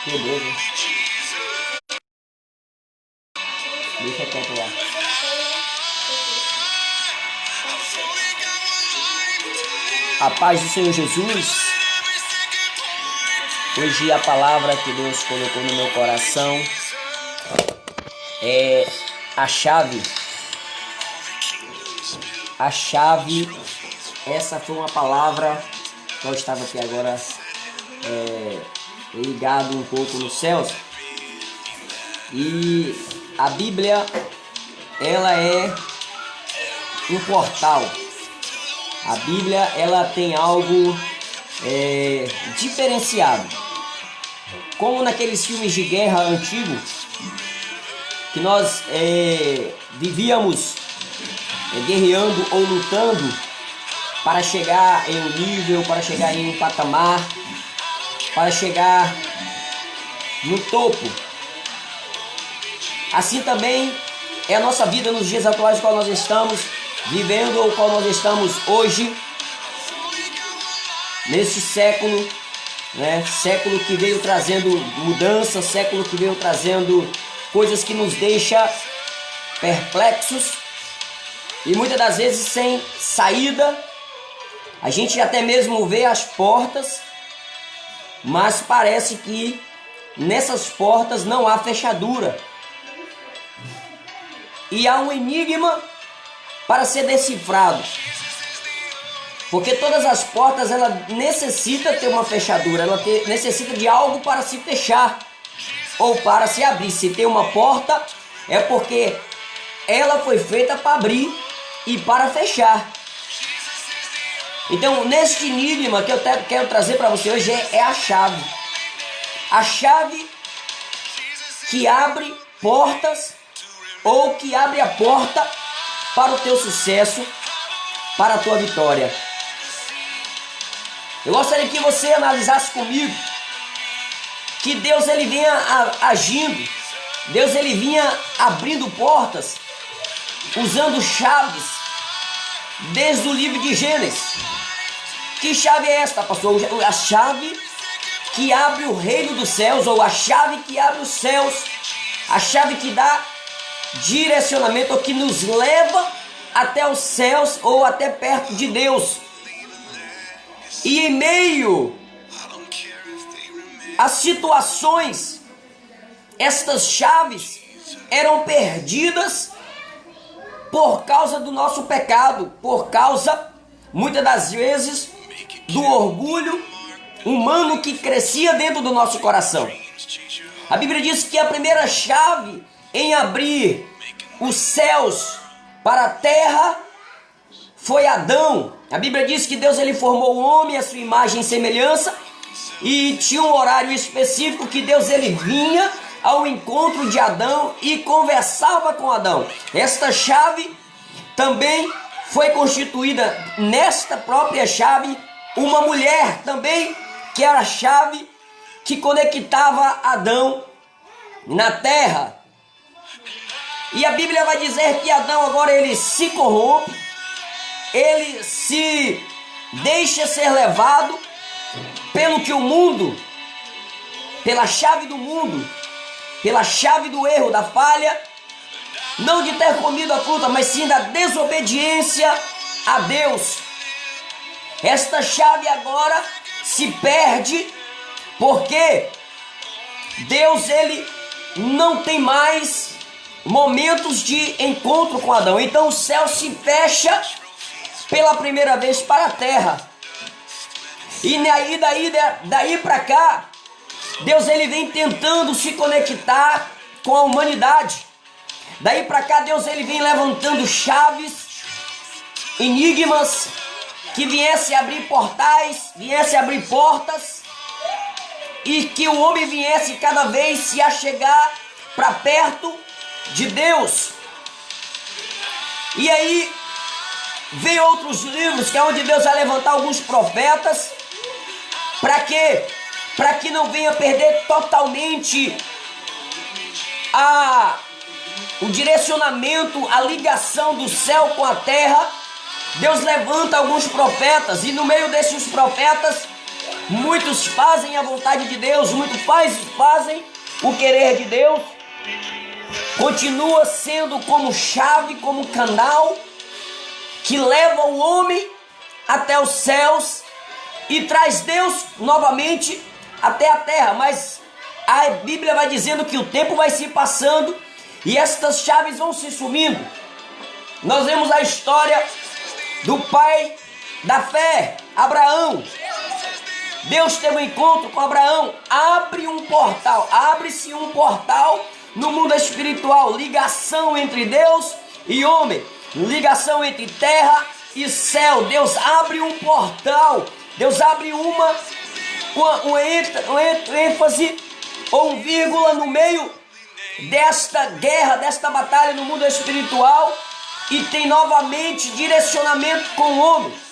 Quebrou, viu? Deixa quieto lá. A paz do Senhor Jesus. Hoje a palavra que Deus colocou no meu coração é a chave. A chave. Essa foi uma palavra que eu estava aqui agora ligado um pouco nos céus. E a Bíblia, ela é um portal. A Bíblia, ela tem algo diferenciado. Como naqueles filmes de guerra antigos, que nós vivíamos guerreando ou lutando para chegar em um nível, para chegar em um patamar, para chegar no topo. Assim também é a nossa vida nos dias atuais, qual nós estamos vivendo, ou qual nós estamos hoje, nesse século, né? Século que veio trazendo mudança, século que veio trazendo coisas que nos deixa perplexos e muitas das vezes sem saída. A gente até mesmo vê as portas, mas parece que nessas portas não há fechadura. E há um enigma para ser decifrado. Porque todas as portas, ela necessita ter uma fechadura, ela necessita de algo para se fechar ou para se abrir. Se tem uma porta, é porque ela foi feita para abrir e para fechar. Então, neste enigma que eu quero trazer para você hoje é a chave. A chave que abre portas, ou que abre a porta para o teu sucesso, para a tua vitória. Eu gostaria que você analisasse comigo que Deus, ele vinha agindo, Deus, ele vinha abrindo portas, usando chaves, desde o livro de Gênesis. Que chave é esta, pastor? A chave que abre o reino dos céus, ou a chave que abre os céus, a chave que dá direcionamento, ou que nos leva até os céus, ou até perto de Deus. E em meio às situações, estas chaves eram perdidas por causa do nosso pecado, por causa, muitas das vezes, do orgulho humano que crescia dentro do nosso coração. A Bíblia diz que a primeira chave em abrir os céus para a terra foi Adão. A Bíblia diz que Deus, ele formou o homem à sua imagem e semelhança, e tinha um horário específico que Deus, ele vinha ao encontro de Adão e conversava com Adão. Esta chave também foi constituída, nesta própria chave, uma mulher também, que era a chave que conectava Adão na terra. E a Bíblia vai dizer que Adão agora, ele se corrompe, ele se deixa ser levado pelo que o mundo, pela chave do mundo, pela chave do erro, da falha, não de ter comido a fruta, mas sim da desobediência a Deus. Esta chave agora se perde, porque Deus, ele não tem mais momentos de encontro com Adão. Então o céu se fecha pela primeira vez para a terra. E daí para cá, Deus, ele vem tentando se conectar com a humanidade. Daí para cá, Deus, ele vem levantando chaves, enigmas, que viesse abrir portais, viesse abrir portas, e que o homem viesse cada vez se achegar para perto de Deus. E aí vem outros livros, que é onde Deus vai levantar alguns profetas. Para quê? Para que não venha perder totalmente o direcionamento, a ligação do céu com a terra. Deus levanta alguns profetas, e no meio desses profetas muitos fazem a vontade de Deus, muitos fazem o querer de Deus, continua sendo como chave, como canal que leva o homem até os céus e traz Deus novamente até a terra. Mas a Bíblia vai dizendo que o tempo vai se passando e estas chaves vão se sumindo. Nós vemos a história do pai da fé, Abraão. Deus teve um encontro com Abraão, abre-se um portal no mundo espiritual, ligação entre Deus e homem, ligação entre terra e céu. Deus abre um portal, Deus abre uma ênfase ou um vírgula no meio desta guerra, desta batalha no mundo espiritual, e tem novamente direcionamento com o homem.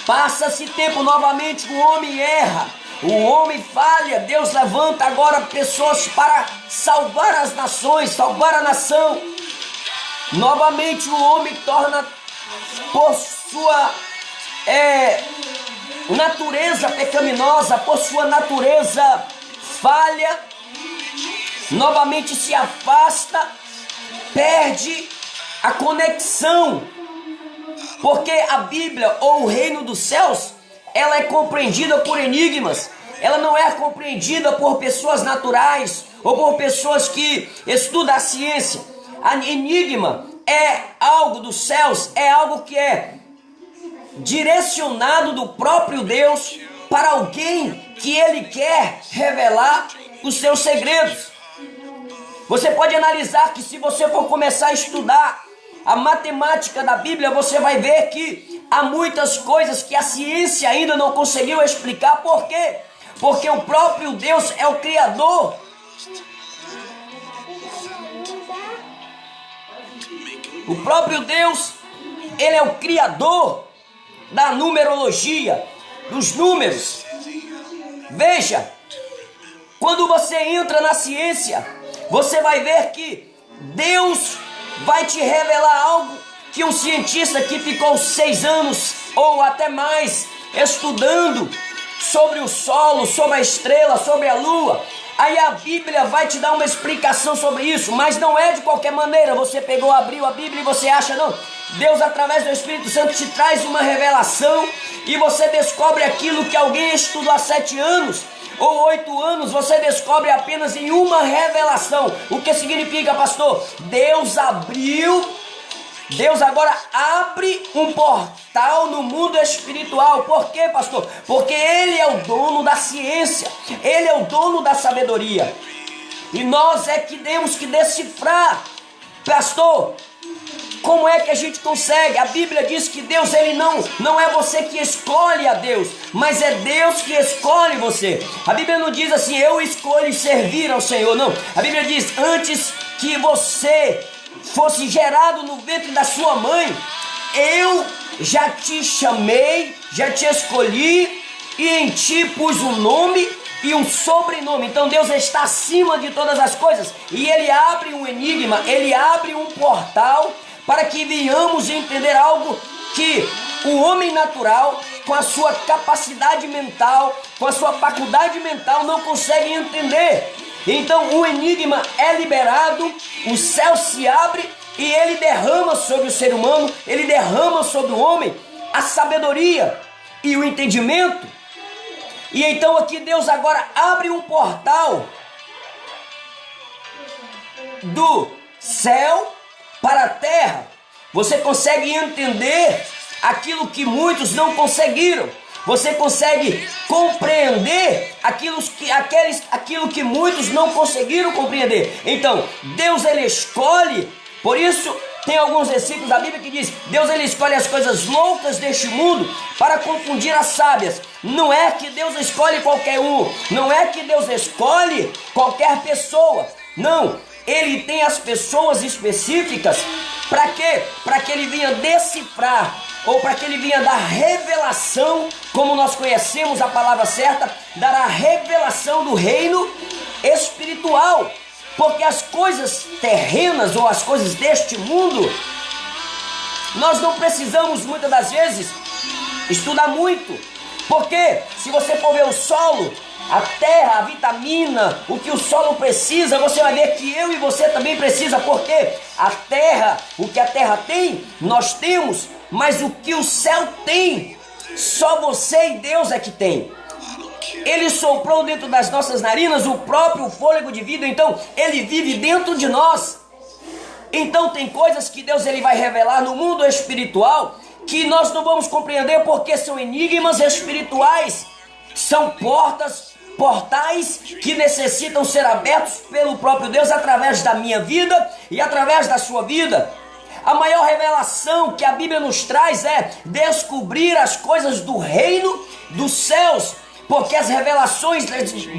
Passa-se tempo novamente, o homem erra, o homem falha. Deus levanta agora pessoas para salvar as nações, salvar a nação. Novamente o homem torna, por sua natureza pecaminosa, por sua natureza falha, novamente se afasta, perde a conexão. Porque a Bíblia, ou o reino dos céus, ela é compreendida por enigmas. Ela não é compreendida por pessoas naturais ou por pessoas que estudam a ciência. A enigma é algo dos céus, é algo que é direcionado do próprio Deus para alguém que Ele quer revelar os seus segredos. Você pode analisar que, se você for começar a estudar a matemática da Bíblia, você vai ver que há muitas coisas que a ciência ainda não conseguiu explicar. Por quê? Porque o próprio Deus é o Criador. O próprio Deus, Ele é o Criador da numerologia, dos números. Veja, quando você entra na ciência, você vai ver que Deus vai te revelar algo que um cientista que ficou 6 anos ou até mais estudando sobre o solo, sobre a estrela, sobre a lua, aí a Bíblia vai te dar uma explicação sobre isso. Mas não é de qualquer maneira. Você pegou, abriu a Bíblia e você acha, não. Deus, através do Espírito Santo, te traz uma revelação e você descobre aquilo que alguém estudou há 7 anos ou 8 anos, você descobre apenas em uma revelação. O que significa, pastor? Deus agora abre um portal no mundo espiritual. Por quê, pastor? Porque Ele é o dono da ciência, Ele é o dono da sabedoria, e nós é que temos que decifrar. Pastor, como é que a gente consegue? A Bíblia diz que Deus, Ele não é você que escolhe a Deus, mas é Deus que escolhe você. A Bíblia não diz assim, eu escolho servir ao Senhor, não. A Bíblia diz, antes que você fosse gerado no ventre da sua mãe, eu já te chamei, já te escolhi, e em ti pus um nome e um sobrenome. Então Deus está acima de todas as coisas, e Ele abre um enigma, Ele abre um portal para que venhamos entender algo que o homem natural, com a sua capacidade mental, com a sua faculdade mental, não consegue entender. Então o enigma é liberado, o céu se abre e Ele derrama sobre o ser humano, Ele derrama sobre o homem a sabedoria e o entendimento. E então aqui Deus agora abre um portal do céu para a terra. Você consegue entender aquilo que muitos não conseguiram. Você consegue compreender aquilo que muitos não conseguiram compreender. Então, Deus, Ele escolhe. Por isso, tem alguns versículos da Bíblia que diz, Deus, Ele escolhe as coisas loucas deste mundo para confundir as sábias. Não é que Deus escolhe qualquer um, não é que Deus escolhe qualquer pessoa. Não, Ele tem as pessoas específicas. Para quê? Para que Ele venha decifrar, ou para que Ele venha dar revelação, como nós conhecemos a palavra certa, dará revelação do reino espiritual. Porque as coisas terrenas ou as coisas deste mundo, nós não precisamos muitas das vezes estudar muito, Porque se você for ver o solo, a terra, a vitamina, o que o solo precisa, você vai ver que eu e você também precisa, porque a terra, o que a terra tem, nós temos, mas o que o céu tem, só você e Deus é que tem. Ele soprou dentro das nossas narinas o próprio fôlego de vida, então ele vive dentro de nós. Então tem coisas que Deus ele vai revelar no mundo espiritual que nós não vamos compreender porque são enigmas espirituais, são portais que necessitam ser abertos pelo próprio Deus através da minha vida e através da sua vida. A maior revelação que a Bíblia nos traz é descobrir as coisas do reino dos céus, porque as revelações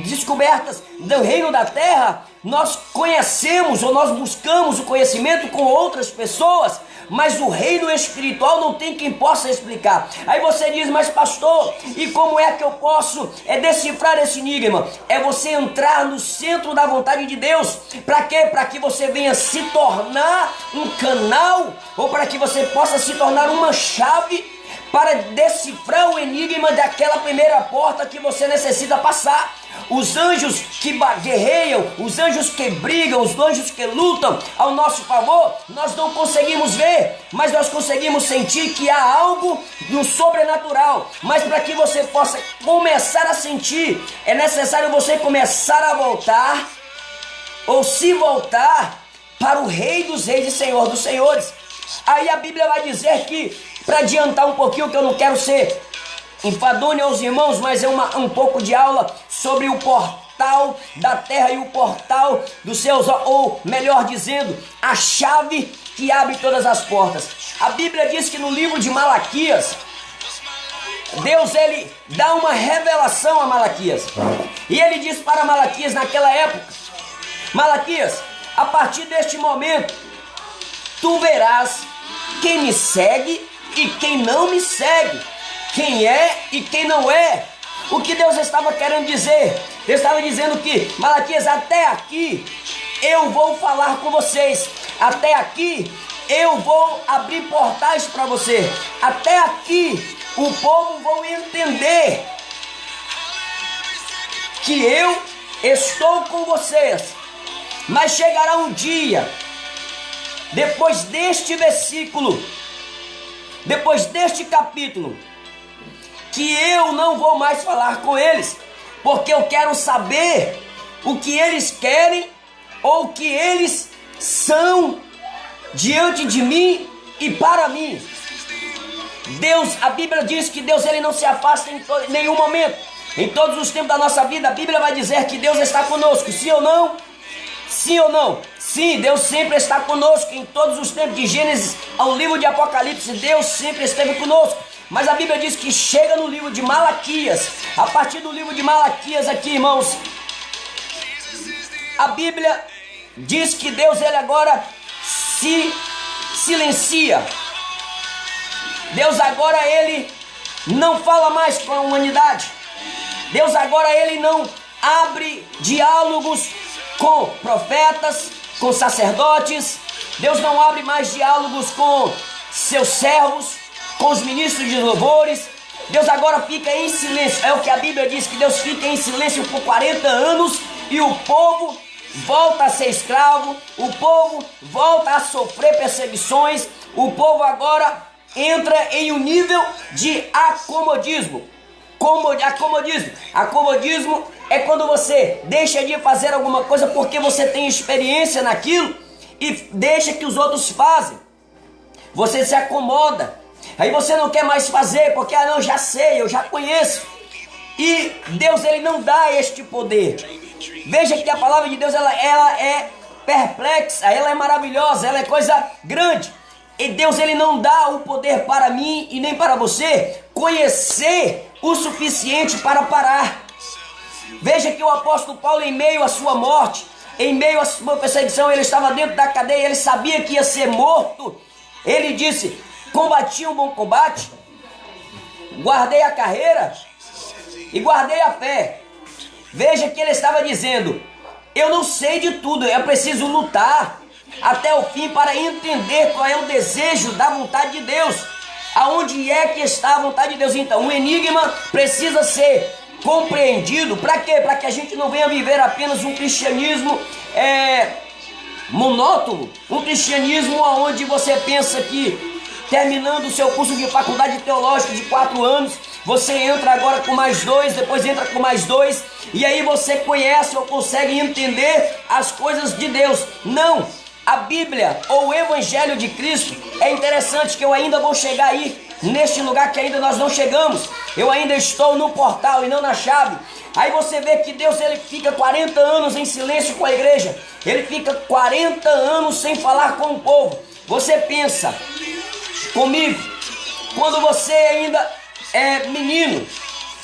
descobertas do reino da terra, nós conhecemos ou nós buscamos o conhecimento com outras pessoas, mas o reino espiritual não tem quem possa explicar. Aí você diz, mas pastor, e como é que eu posso decifrar esse enigma? É você entrar no centro da vontade de Deus. Para quê? Para que você venha se tornar um canal, ou para que você possa se tornar uma chave para decifrar o enigma daquela primeira porta que você necessita passar. Os anjos que guerreiam, os anjos que brigam, os anjos que lutam ao nosso favor, nós não conseguimos ver, mas nós conseguimos sentir que há algo no sobrenatural. Mas para que você possa começar a sentir, é necessário você começar a voltar, ou se voltar, para o Rei dos Reis e Senhor dos Senhores. Aí a Bíblia vai dizer que, para adiantar um pouquinho, que eu não quero ser enfadonho aos irmãos, mas é um pouco de aula sobre o portal da terra e o portal dos céus, ou melhor dizendo, a chave que abre todas as portas. A Bíblia diz que no livro de Malaquias, Deus ele dá uma revelação a Malaquias, e ele diz para Malaquias naquela época: Malaquias, a partir deste momento tu verás quem me segue e quem não me segue, quem é e quem não é. O que Deus estava querendo dizer? Deus estava dizendo que, Malaquias, até aqui eu vou falar com vocês, até aqui eu vou abrir portais para você, até aqui o povo vai entender que eu estou com vocês. Mas chegará um dia, depois deste versículo, depois deste capítulo, que eu não vou mais falar com eles, porque eu quero saber o que eles querem ou o que eles são diante de mim e para mim. Deus, a Bíblia diz que Deus ele não se afasta em nenhum momento. Em todos os tempos da nossa vida, a Bíblia vai dizer que Deus está conosco, sim ou não? Sim ou não? Sim, Deus sempre está conosco em todos os tempos, de Gênesis ao livro de Apocalipse, Deus sempre esteve conosco. Mas a Bíblia diz que chega no livro de Malaquias, a partir do livro de Malaquias aqui, irmãos, a Bíblia diz que Deus ele agora se silencia. Deus agora ele não fala mais com a humanidade. Deus agora ele não abre diálogos com profetas, com sacerdotes. Deus não abre mais diálogos com seus servos, com os ministros de louvores. Deus agora fica em silêncio. É o que a Bíblia diz, que Deus fica em silêncio por 40 anos e o povo volta a ser escravo, o povo volta a sofrer perseguições, o povo agora entra em um nível de acomodismo. Acomodismo é quando você deixa de fazer alguma coisa porque você tem experiência naquilo e deixa que os outros fazem. Você se acomoda. Aí você não quer mais fazer porque, não, já sei, eu já conheço. E Deus ele não dá este poder. Veja que a palavra de Deus ela é perplexa, ela é maravilhosa, ela é coisa grande. E Deus ele não dá o poder para mim e nem para você conhecer o suficiente para parar. Veja que o apóstolo Paulo, em meio à sua morte, em meio à sua perseguição, ele estava dentro da cadeia, ele sabia que ia ser morto. Ele disse: combati um bom combate, guardei a carreira e guardei a fé. Veja que ele estava dizendo: eu não sei de tudo, eu preciso lutar até o fim para entender qual é o desejo da vontade de Deus. Aonde é que está a vontade de Deus? Então, o enigma precisa ser compreendido. Para quê? Para que a gente não venha viver apenas um cristianismo monótono, um cristianismo onde você pensa que terminando o seu curso de faculdade teológica de 4 anos, você entra agora com mais 2, depois entra com mais 2, e aí você conhece ou consegue entender as coisas de Deus. Não! A Bíblia ou o Evangelho de Cristo, é interessante que eu ainda vou chegar aí, neste lugar que ainda nós não chegamos. Eu ainda estou no portal e não na chave. Aí você vê que Deus, ele fica 40 anos em silêncio com a igreja. Ele fica 40 anos sem falar com o povo. Você pensa comigo, quando você ainda é menino,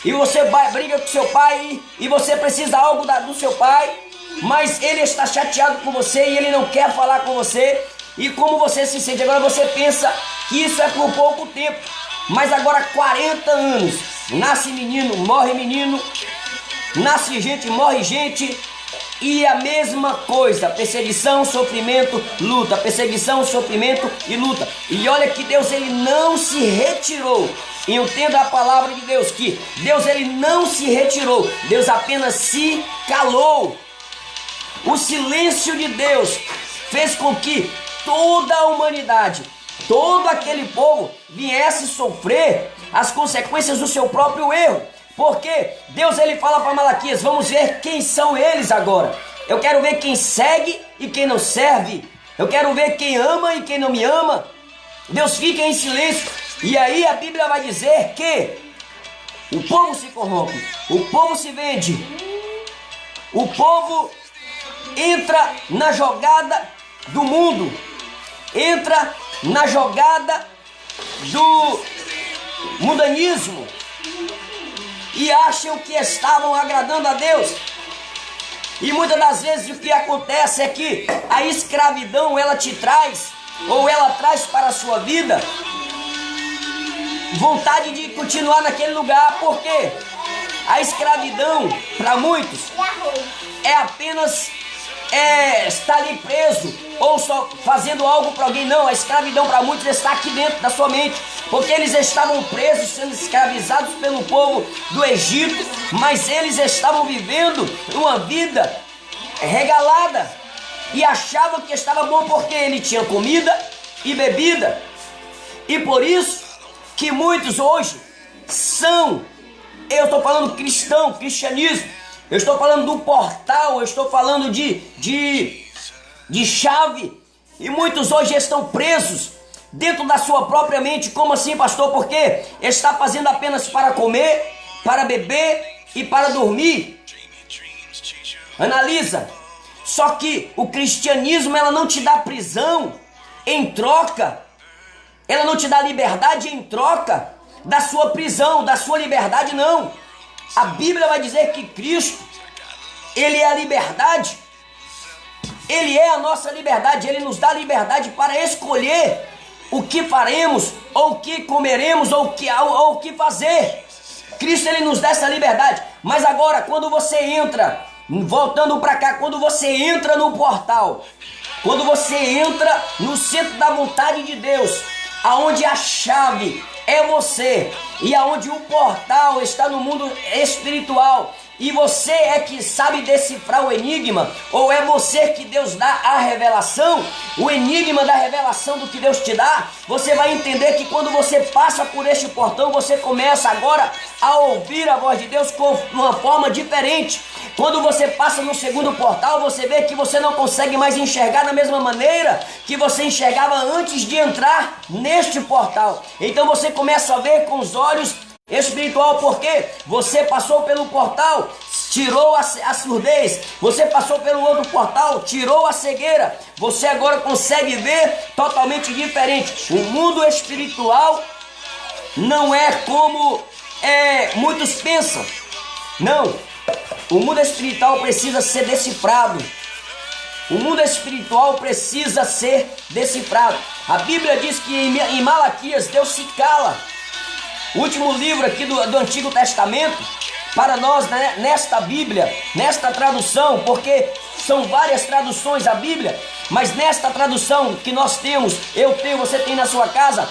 e você briga com seu pai, e você precisa algo do seu pai, mas ele está chateado com você e ele não quer falar com você, e como você se sente? Agora você pensa que isso é por pouco tempo, mas agora 40 anos, nasce menino, morre menino, nasce gente, morre gente, e a mesma coisa, perseguição, sofrimento, luta, perseguição, sofrimento e luta. E olha que Deus, ele não se retirou. E entenda a palavra de Deus, que Deus, ele não se retirou, Deus apenas se calou. O silêncio de Deus fez com que toda a humanidade, todo aquele povo viesse sofrer as consequências do seu próprio erro. Porque Deus, ele fala para Malaquias, vamos ver quem são eles agora. Eu quero ver quem segue e quem não serve. Eu quero ver quem ama e quem não me ama. Deus fica em silêncio. E aí a Bíblia vai dizer que o povo se corrompe, o povo se vende, o povo entra na jogada do mundo, entra na jogada do mundanismo e acham que estavam agradando a Deus. E muitas das vezes o que acontece é que a escravidão, ela te traz, ou ela traz para a sua vida vontade de continuar naquele lugar. Porque a escravidão, para muitos, é apenas estar ali preso ou só fazendo algo para alguém. Não, a escravidão para muitos está aqui dentro da sua mente, porque eles estavam presos, sendo escravizados pelo povo do Egito, mas eles estavam vivendo uma vida regalada e achavam que estava bom porque ele tinha comida e bebida. E por isso que muitos hoje são, eu estou falando cristão, cristianismo, eu estou falando do portal, eu estou falando de chave, e muitos hoje estão presos dentro da sua própria mente. Como assim, pastor? Porque está fazendo apenas para comer, para beber e para dormir. Analisa. Só que o cristianismo, ela não te dá prisão em troca, ela não te dá liberdade em troca da sua prisão, da sua liberdade, não. A Bíblia vai dizer que Cristo, ele é a liberdade, ele é a nossa liberdade, ele nos dá liberdade para escolher o que faremos, ou o que comeremos, ou o que fazer. Cristo, ele nos dá essa liberdade. Mas agora, quando você entra, voltando para cá, quando você entra no portal, quando você entra no centro da vontade de Deus, aonde a chave é você, e aonde o portal está no mundo espiritual, e você é que sabe decifrar o enigma, ou é você que Deus dá a revelação, o enigma da revelação do que Deus te dá, você vai entender que quando você passa por este portão, você começa agora a ouvir a voz de Deus com uma forma diferente. Quando você passa no segundo portal, você vê que você não consegue mais enxergar da mesma maneira que você enxergava antes de entrar neste portal. Então você começa a ver com os olhos espiritual, porque você passou pelo portal, tirou a surdez, você passou pelo outro portal, tirou a cegueira, você agora consegue ver totalmente diferente. O mundo espiritual não é como muitos pensam. Não, o mundo espiritual precisa ser decifrado. O mundo espiritual precisa ser decifrado. A Bíblia diz que em Malaquias Deus se cala. O último livro aqui do Antigo Testamento, para nós, né, nesta Bíblia, nesta tradução, porque são várias traduções da Bíblia, mas nesta tradução que nós temos, eu tenho, você tem na sua casa,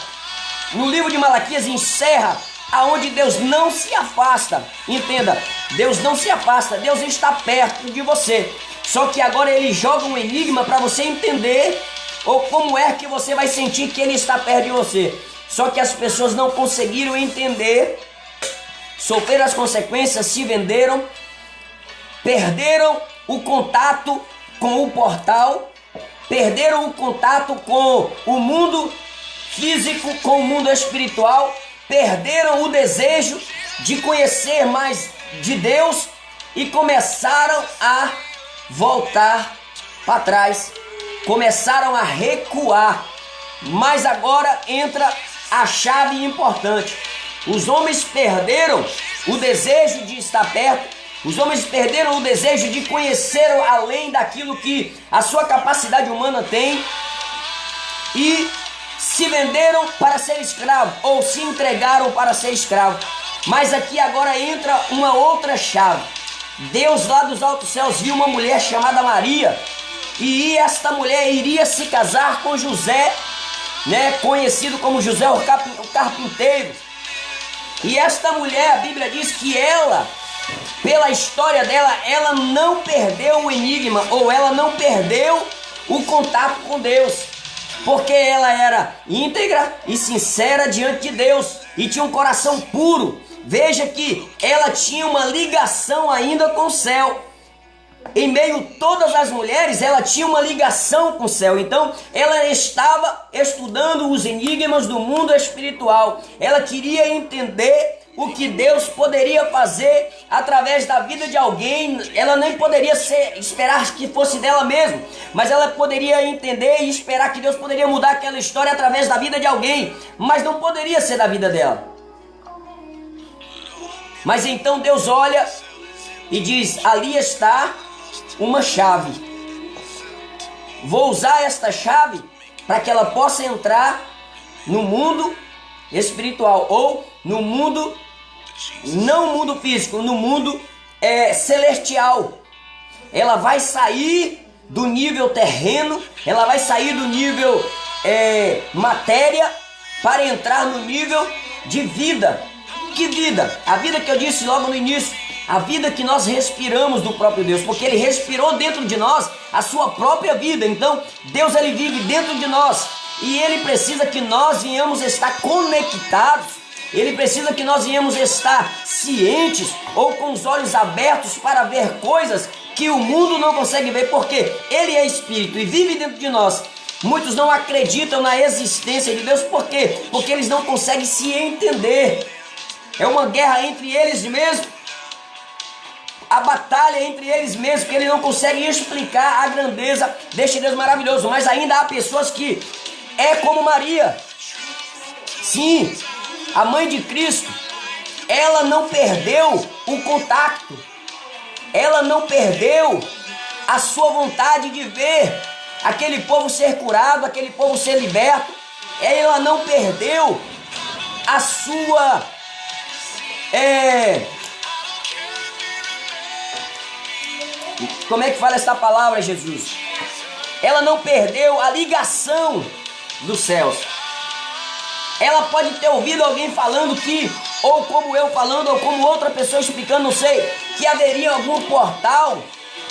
no livro de Malaquias encerra aonde Deus não se afasta. Entenda, Deus não se afasta, Deus está perto de você. Só que agora ele joga um enigma para você entender, ou como é que você vai sentir que ele está perto de você. Só que as pessoas não conseguiram entender, sofreram as consequências, se venderam, perderam o contato com o portal, perderam o contato com o mundo físico, com o mundo espiritual, perderam o desejo de conhecer mais de Deus e começaram a voltar para trás, começaram a recuar. Mas agora entra a chave importante. Os homens perderam o desejo de estar perto, os homens perderam o desejo de conhecer além daquilo que a sua capacidade humana tem e se venderam para ser escravo, ou se entregaram para ser escravo. Mas aqui agora entra uma outra chave. Deus lá dos altos céus viu uma mulher chamada Maria, e esta mulher iria se casar com José, conhecido como José o carpinteiro. E esta mulher, a Bíblia diz que ela, pela história dela, ela não perdeu o enigma, ou ela não perdeu o contato com Deus, porque ela era íntegra e sincera diante de Deus e tinha um coração puro. Veja que ela tinha uma ligação ainda com o céu. Em meio a todas as mulheres, ela tinha uma ligação com o céu. Então, ela estava estudando os enigmas do mundo espiritual. Ela queria entender o que Deus poderia fazer através da vida de alguém. Ela nem poderia esperar que fosse dela mesma, mas ela poderia entender e esperar que Deus poderia mudar aquela história através da vida de alguém, mas não poderia ser da vida dela. Mas então Deus olha e diz: ali está uma chave. Vou usar esta chave para que ela possa entrar no mundo espiritual, ou no mundo, não mundo físico, no mundo celestial. Ela vai sair do nível terreno, ela vai sair do nível matéria para entrar no nível de vida. Que vida? A vida que eu disse logo no início, a vida que nós respiramos do próprio Deus, porque Ele respirou dentro de nós a sua própria vida. Então Deus, Ele vive dentro de nós, e Ele precisa que nós venhamos estar conectados. Ele precisa que nós venhamos estar cientes, ou com os olhos abertos para ver coisas que o mundo não consegue ver, porque Ele é Espírito e vive dentro de nós. Muitos não acreditam na existência de Deus. Por quê? Porque eles não conseguem se entender. É uma guerra entre eles mesmos, a batalha entre eles mesmos, que eles não conseguem explicar a grandeza deste Deus maravilhoso. Mas ainda há pessoas que é como Maria. Sim, a mãe de Cristo, ela não perdeu o contato, ela não perdeu a sua vontade de ver aquele povo ser curado, aquele povo ser liberto. Ela não perdeu a sua como é que fala essa palavra, Jesus? Ela não perdeu a ligação dos céus. Ela pode ter ouvido alguém falando que, ou como eu falando, ou como outra pessoa explicando, não sei, que haveria algum portal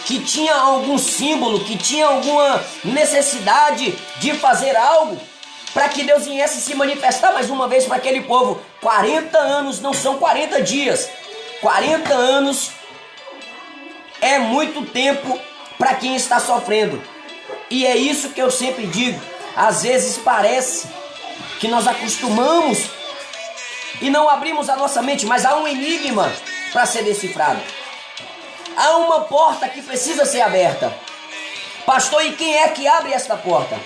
que tinha algum símbolo, que tinha alguma necessidade de fazer algo para que Deus viesse se manifestar mais uma vez para aquele povo. 40 anos não são 40 dias. 40 anos é muito tempo para quem está sofrendo. E é isso que eu sempre digo. Às vezes parece que nós acostumamos e não abrimos a nossa mente, mas há um enigma para ser decifrado. Há uma porta que precisa ser aberta. Pastor, e quem é que abre esta porta?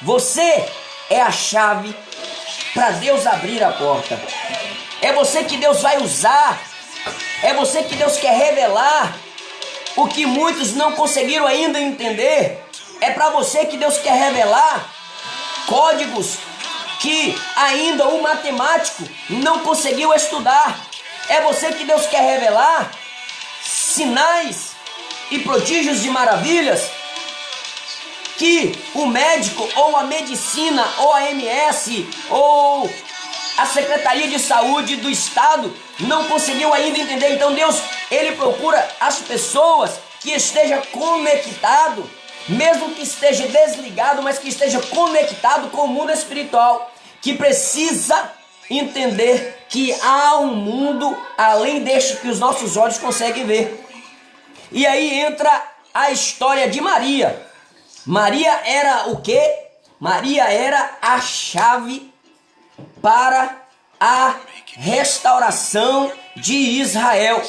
Você é a chave para Deus abrir a porta. É você que Deus vai usar. É você que Deus quer revelar o que muitos não conseguiram ainda entender. É para você que Deus quer revelar códigos que ainda o matemático não conseguiu estudar. É você que Deus quer revelar sinais e prodígios de maravilhas que o médico ou a medicina ou a MS ou a Secretaria de Saúde do Estado não conseguiu ainda entender. Então Deus, Ele procura as pessoas que estejam conectado, mesmo que esteja desligado, mas que esteja conectado com o mundo espiritual, que precisa entender que há um mundo além deste que os nossos olhos conseguem ver. E aí entra a história de Maria. Maria era o quê? Maria era a chave para a restauração de Israel.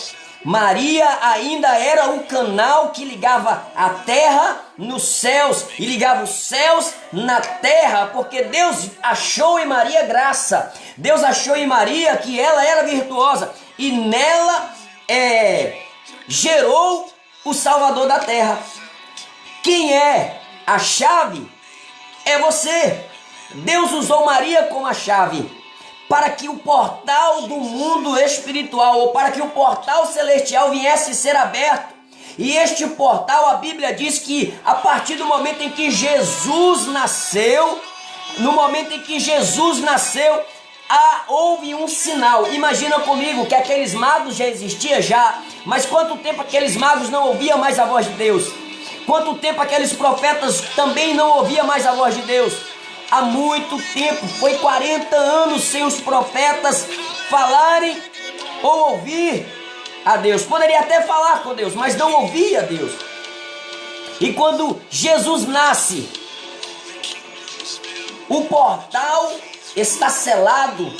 Maria ainda era o canal que ligava a terra nos céus e ligava os céus na terra, porque Deus achou em Maria graça. Deus achou em Maria que ela era virtuosa e nela gerou o Salvador da terra. Quem é a chave? É você. Deus usou Maria como a chave para que o portal do mundo espiritual, ou para que o portal celestial viesse ser aberto. E este portal, a Bíblia diz que a partir do momento em que Jesus nasceu, houve um sinal. Imagina comigo que aqueles magos já existiam já, mas quanto tempo aqueles magos não ouviam mais a voz de Deus? Quanto tempo aqueles profetas também não ouviam mais a voz de Deus? Há muito tempo, foi 40 anos sem os profetas falarem ou ouvir a Deus. Poderia até falar com Deus, mas não ouvia a Deus. E quando Jesus nasce, o portal está selado.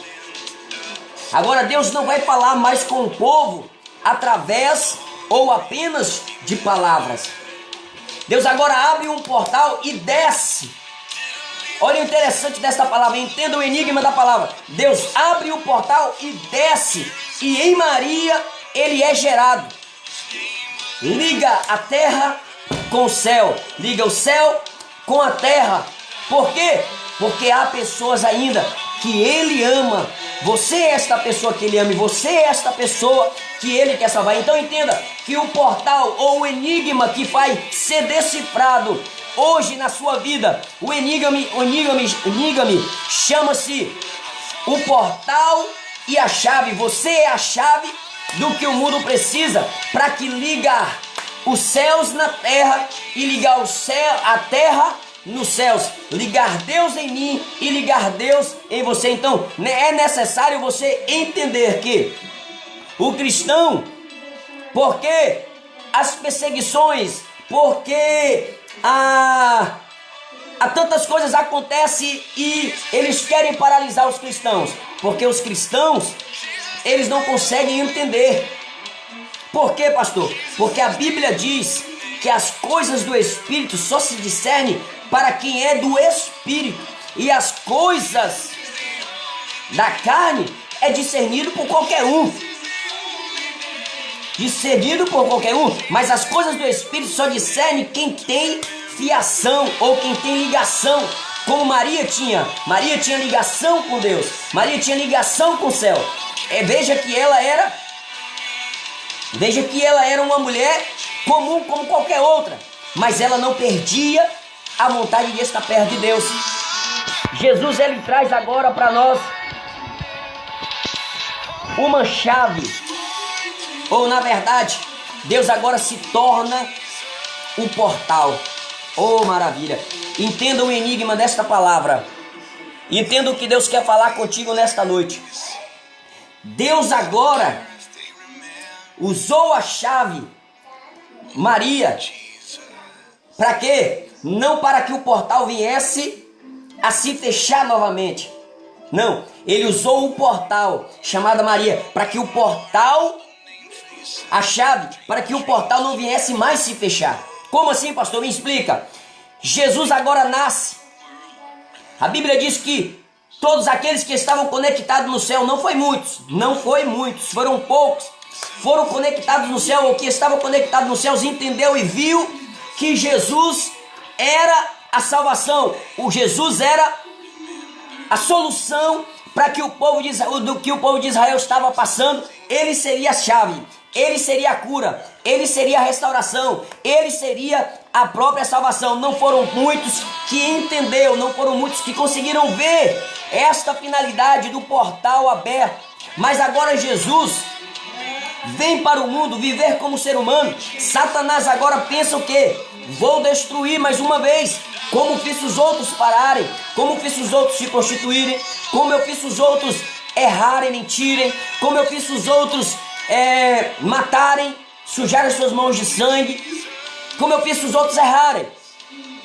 Agora Deus não vai falar mais com o povo através ou apenas de palavras. Deus agora abre um portal e desce. Olha o interessante desta palavra, entenda o enigma da palavra. Deus abre o portal e desce, e em Maria ele é gerado. Liga a terra com o céu, liga o céu com a terra. Por quê? Porque há pessoas ainda que ele ama. Você é esta pessoa que ele ama e você é esta pessoa que ele quer salvar. Então entenda que o portal ou o enigma que vai ser decifrado hoje na sua vida, o enigma chama-se o portal e a chave. Você é a chave do que o mundo precisa para que ligar os céus na terra e ligar a terra nos céus, ligar Deus em mim e ligar Deus em você. Então é necessário você entender que o cristão, porque as perseguições, porque há tantas coisas acontecem e eles querem paralisar os cristãos, porque os cristãos, eles não conseguem entender. Por quê, pastor? Porque a Bíblia diz que as coisas do Espírito só se discernem para quem é do Espírito, e as coisas da carne é discernido por qualquer um. Mas as coisas do Espírito só discernem quem tem fiação ou quem tem ligação, como Maria tinha. Maria tinha ligação com Deus, Maria tinha ligação com o céu. Veja que ela era uma mulher comum como qualquer outra, mas ela não perdia a vontade de estar perto de Deus. Jesus, ele traz agora para nós uma chave, ou na verdade, Deus agora se torna um portal. Oh, maravilha! Entenda o enigma desta palavra. Entenda o que Deus quer falar contigo nesta noite. Deus agora usou a chave Maria. Para quê? Não para que o portal viesse a se fechar novamente. Não, ele usou o portal chamado Maria para que o portal, a chave, para que o portal não viesse mais se fechar. Como assim, pastor? Me explica. Jesus agora nasce. A Bíblia diz que todos aqueles que estavam conectados no céu, não foi muitos, foram poucos, foram conectados no céu, ou que estavam conectados nos céus, entendeu e viu que Jesus era a salvação, o Jesus era a solução para que do que o povo de Israel estava passando, ele seria a chave, ele seria a cura, ele seria a restauração, ele seria a própria salvação. Não foram muitos que entenderam, não foram muitos que conseguiram ver esta finalidade do portal aberto. Mas agora Jesus vem para o mundo viver como ser humano. Satanás agora pensa o quê? Vou destruir mais uma vez, como fiz os outros pararem, como fiz os outros se constituírem, como eu fiz os outros errarem, mentirem, como eu fiz os outros matarem, sujarem suas mãos de sangue, como eu fiz os outros errarem.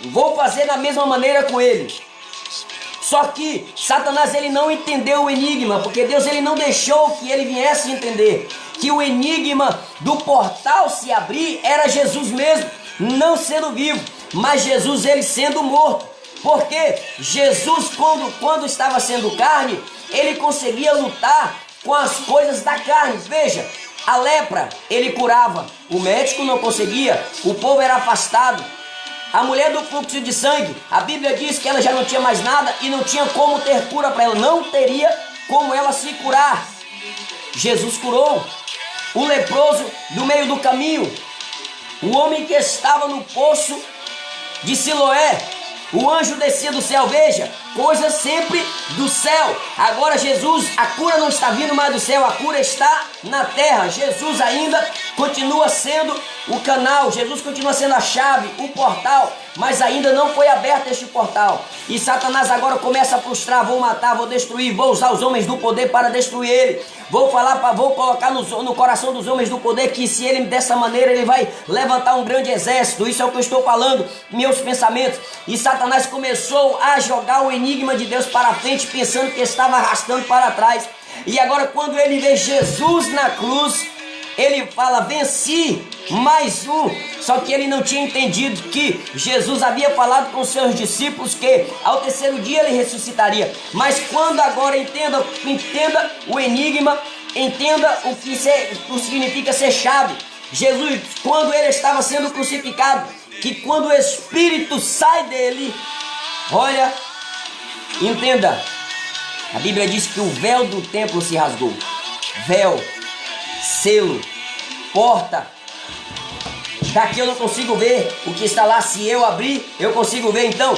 Vou fazer da mesma maneira com ele. Só que Satanás ele não entendeu o enigma, porque Deus ele não deixou que ele viesse entender que o enigma do portal se abrir era Jesus mesmo, não sendo vivo, mas Jesus ele sendo morto. Porque Jesus quando estava sendo carne, ele conseguia lutar com as coisas da carne. Veja, a lepra ele curava, o médico não conseguia, o povo era afastado. A mulher do fluxo de sangue, a Bíblia diz que ela já não tinha mais nada e não tinha como ter cura para ela, não teria como ela se curar. Jesus curou o leproso do meio do caminho, o homem que estava no poço de Siloé. O anjo descia do céu, veja, coisas sempre do céu. Agora Jesus, a cura não está vindo mais do céu, a cura está na terra. Jesus ainda continua sendo o canal, Jesus continua sendo a chave, o portal, mas ainda não foi aberto este portal. E Satanás agora começa a frustrar: vou matar, vou destruir, vou usar os homens do poder para destruir ele. Vou colocar no coração dos homens do poder que se ele dessa maneira ele vai levantar um grande exército. Isso é o que eu estou falando, meus pensamentos. E Satanás começou a jogar o enigma de Deus para frente, pensando que estava arrastando para trás. E agora quando ele vê Jesus na cruz, ele fala: venci mais um. Só que ele não tinha entendido que Jesus havia falado com seus discípulos que ao terceiro dia ele ressuscitaria. Mas quando agora entenda o enigma, entenda o que significa ser chave. Jesus, quando ele estava sendo crucificado, que quando o Espírito sai dele, olha, entenda, a Bíblia diz que o véu do templo se rasgou. Véu, selo, porta. Daqui eu não consigo ver o que está lá. Se eu abrir, eu consigo ver então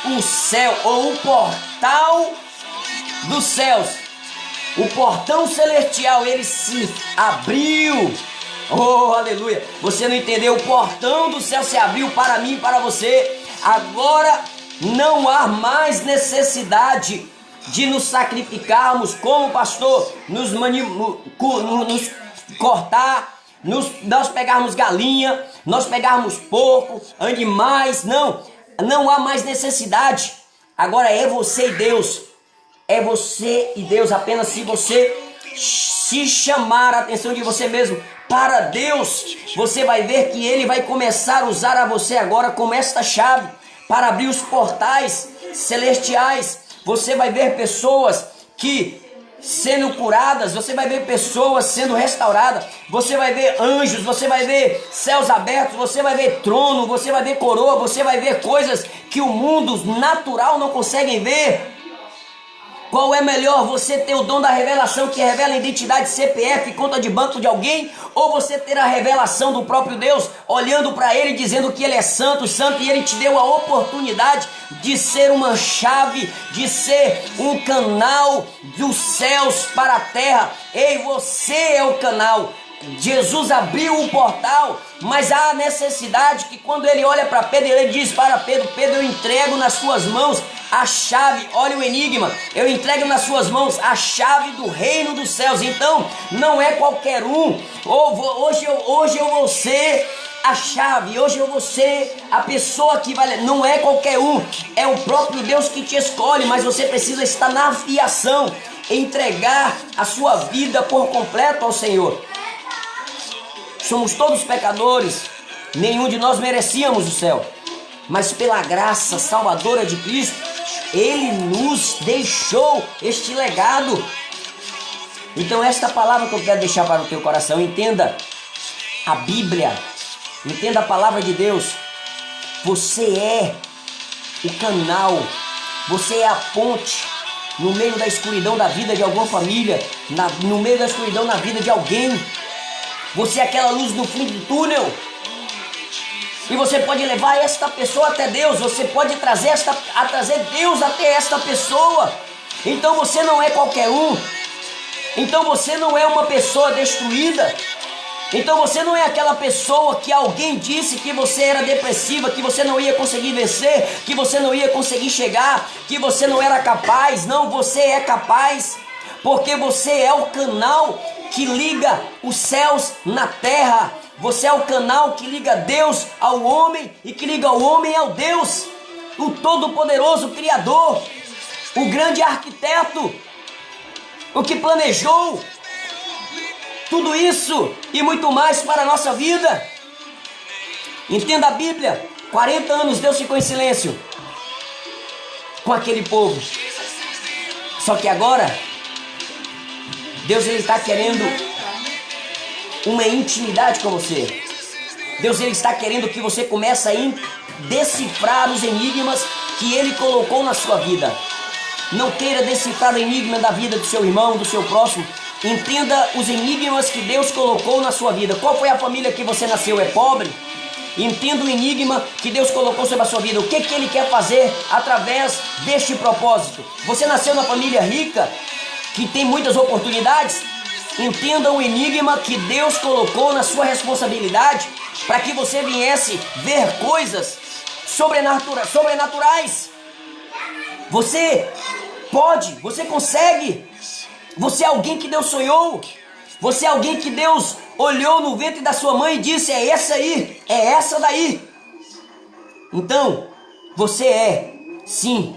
o céu, ou o portal dos céus, o portão celestial, ele se abriu. Oh, aleluia! Você não entendeu? O portão do céu se abriu para mim e para você. Agora não há mais necessidade de nos sacrificarmos como pastor, nos cortar, nós pegarmos galinha, nós pegarmos porco, animais. Não há mais necessidade. Agora é você e Deus. É você e Deus. Apenas se você se chamar a atenção de você mesmo para Deus, você vai ver que Ele vai começar a usar a você agora como esta chave para abrir os portais celestiais. Você vai ver pessoas que sendo curadas, você vai ver pessoas sendo restauradas, você vai ver anjos, você vai ver céus abertos, você vai ver trono, você vai ver coroa, você vai ver coisas que o mundo natural não consegue ver. Qual é melhor, você ter o dom da revelação que revela a identidade, CPF, conta de banco de alguém, ou você ter a revelação do próprio Deus, olhando para Ele, dizendo que Ele é santo, e Ele te deu a oportunidade de ser uma chave, de ser um canal dos céus para a terra. Ei, você é o canal. Jesus abriu o portal, mas há a necessidade que quando ele olha para Pedro, ele diz para Pedro: Pedro, eu entrego nas suas mãos a chave. Olha o enigma: eu entrego nas suas mãos a chave do reino dos céus. Então não é qualquer um. Hoje eu vou ser a chave, hoje eu vou ser a pessoa que vai. Não é qualquer um, é o próprio Deus que te escolhe, mas você precisa estar na fiação, entregar a sua vida por completo ao Senhor. Somos todos pecadores, nenhum de nós merecíamos o céu, mas pela graça salvadora de Cristo, Ele nos deixou este legado. Então esta palavra que eu quero deixar para o teu coração: entenda a Bíblia, entenda a palavra de Deus. Você é o canal, você é a ponte, no meio da escuridão da vida de alguma família, no meio da escuridão na vida de alguém. Você é aquela luz no fim do túnel. E você pode levar esta pessoa até Deus. Você pode trazer Deus até esta pessoa. Então você não é qualquer um. Então você não é uma pessoa destruída. Então você não é aquela pessoa que alguém disse que você era depressiva, que você não ia conseguir vencer, que você não ia conseguir chegar, que você não era capaz. Não, você é capaz, porque você é o canal que liga os céus na terra. Você é o canal que liga Deus ao homem e que liga o homem ao Deus, o Todo-Poderoso Criador, o grande arquiteto, o que planejou tudo isso e muito mais para a nossa vida. Entenda a Bíblia, 40 anos Deus ficou em silêncio com aquele povo. Só que agora, Deus ele está querendo uma intimidade com você. Deus ele está querendo que você comece a decifrar os enigmas que Ele colocou na sua vida. Não queira decifrar o enigma da vida do seu irmão, do seu próximo. Entenda os enigmas que Deus colocou na sua vida. Qual foi a família que você nasceu? É pobre? Entenda o enigma que Deus colocou sobre a sua vida. O que Ele quer fazer através deste propósito? Você nasceu na família rica, que tem muitas oportunidades? Entenda o enigma que Deus colocou na sua responsabilidade para que você viesse ver coisas sobrenaturais. Você pode, você consegue. Você é alguém que Deus sonhou. Você é alguém que Deus olhou no ventre da sua mãe e disse: é essa aí, é essa daí. Então, você é, sim,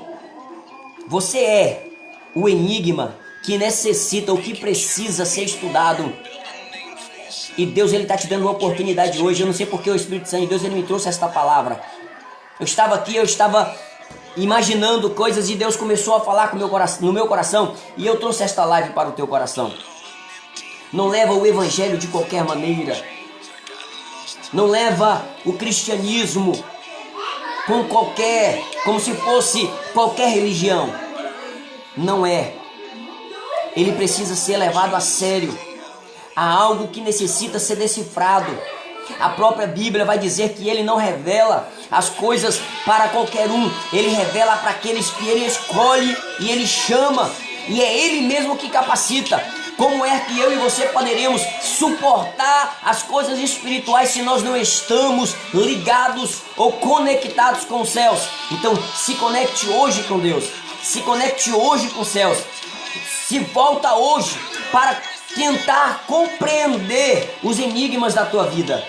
você é o enigma que necessita, o que precisa ser estudado. E Deus ele está te dando uma oportunidade hoje. Eu não sei porque o Espírito Santo de Deus ele me trouxe esta palavra. Eu estava aqui, eu estava imaginando coisas e Deus começou a falar no meu coração. E eu trouxe esta live para o teu coração. Não leva o evangelho de qualquer maneira. Não leva o cristianismo como se fosse qualquer religião. Não é. Ele precisa ser levado a sério. Há algo que necessita ser decifrado. A própria Bíblia vai dizer que Ele não revela as coisas para qualquer um. Ele revela para aqueles que Ele escolhe e Ele chama. E é Ele mesmo que capacita. Como é que eu e você poderemos suportar as coisas espirituais se nós não estamos ligados ou conectados com os céus? Então se conecte hoje com Deus. Se conecte hoje com os céus. Se volta hoje para tentar compreender os enigmas da tua vida.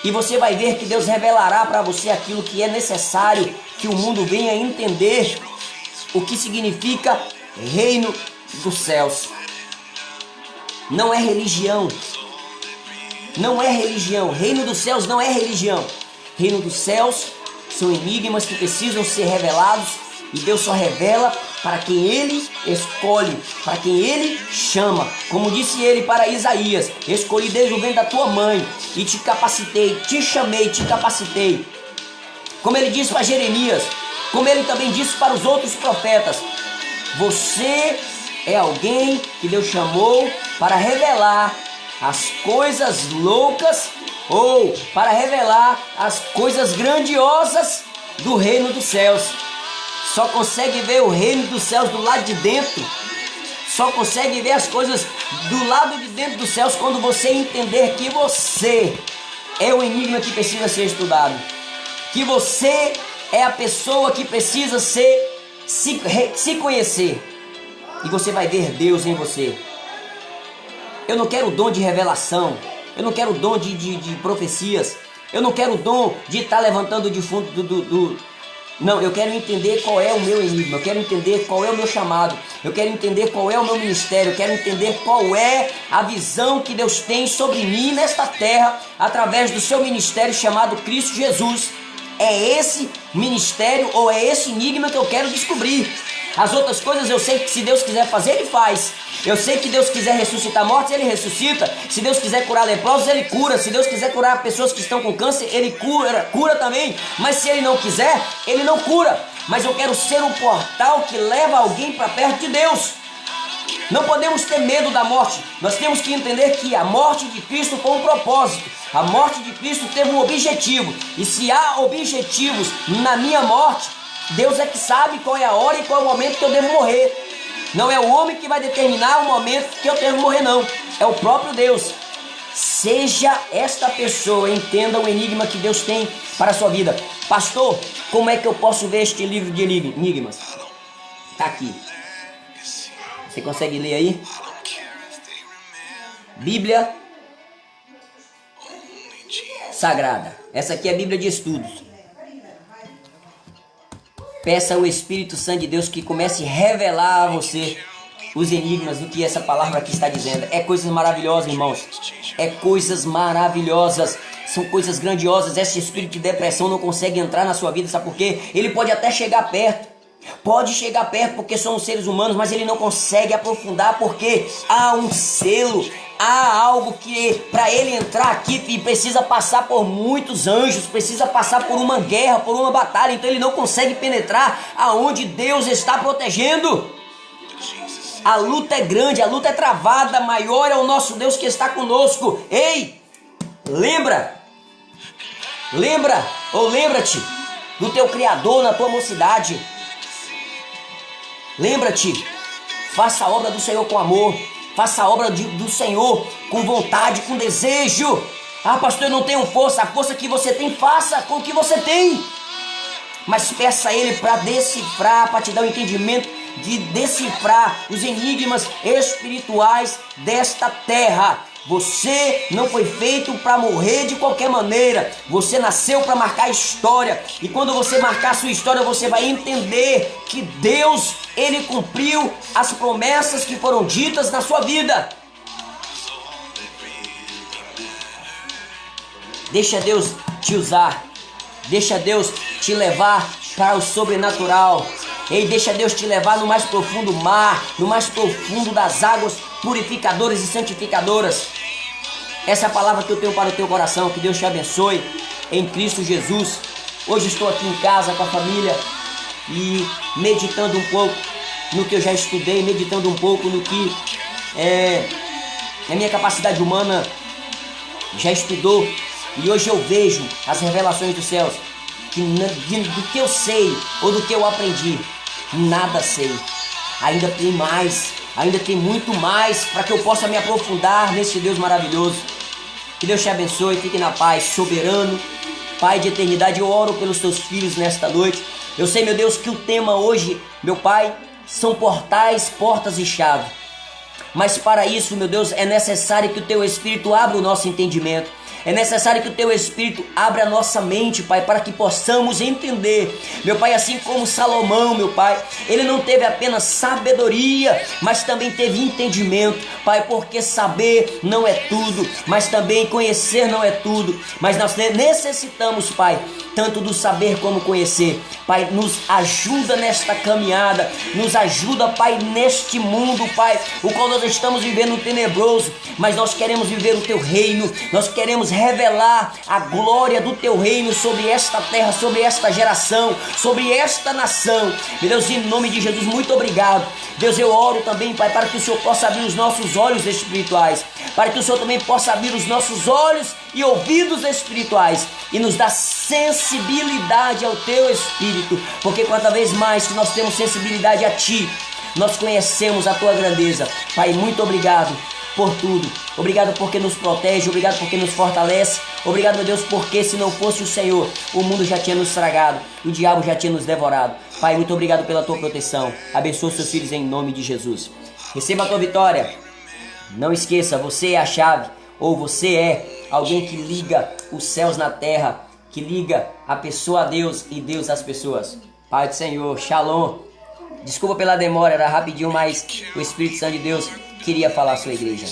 E você vai ver que Deus revelará para você aquilo que é necessário que o mundo venha entender o que significa reino dos céus. Não é religião. Não é religião. Reino dos céus não é religião. Reino dos céus são enigmas que precisam ser revelados. E Deus só revela para quem Ele escolhe, para quem Ele chama. Como disse Ele para Isaías: escolhi desde o ventre da tua mãe e te capacitei, te chamei, te capacitei. Como Ele disse para Jeremias, como Ele também disse para os outros profetas: você é alguém que Deus chamou para revelar as coisas loucas ou para revelar as coisas grandiosas do reino dos céus. Só consegue ver o reino dos céus do lado de dentro. Só consegue ver as coisas do lado de dentro dos céus quando você entender que você é o enigma que precisa ser estudado. Que você é a pessoa que precisa se conhecer. E você vai ver Deus em você. Eu não quero o dom de revelação. Eu não quero o dom de profecias. Eu não quero o dom de estar levantando de fundo Não, eu quero entender qual é o meu enigma, eu quero entender qual é o meu chamado, eu quero entender qual é o meu ministério, eu quero entender qual é a visão que Deus tem sobre mim nesta terra, através do seu ministério chamado Cristo Jesus. É esse ministério ou é esse enigma que eu quero descobrir. As outras coisas eu sei que se Deus quiser fazer, Ele faz. Eu sei que Deus quiser ressuscitar mortos, Ele ressuscita. Se Deus quiser curar leprosos, Ele cura. Se Deus quiser curar pessoas que estão com câncer, Ele cura também. Mas se Ele não quiser, Ele não cura. Mas eu quero ser um portal que leva alguém para perto de Deus. Não podemos ter medo da morte. Nós temos que entender que a morte de Cristo foi um propósito. A morte de Cristo teve um objetivo. E se há objetivos na minha morte, Deus é que sabe qual é a hora e qual é o momento que eu devo morrer. Não é o homem que vai determinar o momento que eu devo morrer, não. É o próprio Deus. Seja esta pessoa, entenda o enigma que Deus tem para a sua vida. Pastor, como é que eu posso ver este livro de enigmas? Está aqui. Você consegue ler aí? Bíblia Sagrada. Essa aqui é a Bíblia de Estudos. Peça ao Espírito Santo de Deus que comece a revelar a você os enigmas do que essa palavra aqui está dizendo. É coisas maravilosas, irmãos. É coisas maravilhosas. São coisas grandiosas. Esse espírito de depressão não consegue entrar na sua vida, sabe por quê? Ele pode até chegar perto. Pode chegar perto porque somos seres humanos, mas ele não consegue aprofundar porque há um selo, há algo que para ele entrar aqui precisa passar por muitos anjos, precisa passar por uma guerra, por uma batalha, então ele não consegue penetrar aonde Deus está protegendo. A luta é grande, a luta é travada, maior é o nosso Deus que está conosco. Ei, lembra-te do teu Criador na tua mocidade. Lembra-te, faça a obra do Senhor com amor, faça a obra do Senhor com vontade, com desejo. Ah, pastor, eu não tenho força. A força que você tem, faça com o que você tem. Mas peça a Ele para decifrar, para te dar o entendimento de decifrar os enigmas espirituais desta terra. Você não foi feito para morrer de qualquer maneira. Você nasceu para marcar história. E quando você marcar sua história, você vai entender que Deus, Ele cumpriu as promessas que foram ditas na sua vida. Deixa Deus te usar. Deixa Deus te levar para o sobrenatural. Ei, deixa Deus te levar no mais profundo mar, no mais profundo das águas purificadoras e santificadoras. Essa é a palavra que eu tenho para o teu coração. Que Deus te abençoe em Cristo Jesus. Hoje estou aqui em casa com a família e meditando um pouco no que eu já estudei, meditando um pouco no que a minha capacidade humana já estudou. E hoje eu vejo as revelações dos céus, que do que eu sei ou do que eu aprendi, nada sei. Ainda tem mais, ainda tem muito mais para que eu possa me aprofundar nesse Deus maravilhoso. Que Deus te abençoe, fique na paz, soberano, Pai de eternidade. Eu oro pelos teus filhos nesta noite. Eu sei, meu Deus, que o tema hoje, meu Pai, são portais, portas e chave. Mas para isso, meu Deus, é necessário que o teu Espírito abra o nosso entendimento. É necessário que o teu Espírito abra a nossa mente, Pai, para que possamos entender. Meu Pai, assim como Salomão, meu Pai, ele não teve apenas sabedoria, mas também teve entendimento, Pai, porque saber não é tudo, mas também conhecer não é tudo. Mas nós necessitamos, Pai, tanto do saber como conhecer. Pai, nos ajuda nesta caminhada, nos ajuda, Pai, neste mundo, Pai, o qual nós estamos vivendo tenebroso, mas nós queremos viver o teu reino, nós queremos revelar a glória do teu reino sobre esta terra, sobre esta geração, sobre esta nação. Meu Deus, em nome de Jesus, muito obrigado. Deus, eu oro também, Pai, para que o Senhor possa abrir os nossos olhos espirituais, para que o Senhor também possa abrir os nossos olhos e ouvidos espirituais e nos dá sensibilidade ao teu Espírito, porque cada vez mais que nós temos sensibilidade a ti, nós conhecemos a tua grandeza. Pai, muito obrigado por tudo. Obrigado porque nos protege, obrigado porque nos fortalece. Obrigado, meu Deus, porque se não fosse o Senhor, o mundo já tinha nos estragado, o diabo já tinha nos devorado. Pai, muito obrigado pela tua proteção. Abençoa os seus filhos em nome de Jesus. Receba a tua vitória. Não esqueça, você é a chave, ou você é alguém que liga os céus na terra, que liga a pessoa a Deus e Deus às pessoas. Pai do Senhor, Shalom. Desculpa pela demora, era rapidinho, mas o Espírito Santo de Deus queria falar à sua igreja.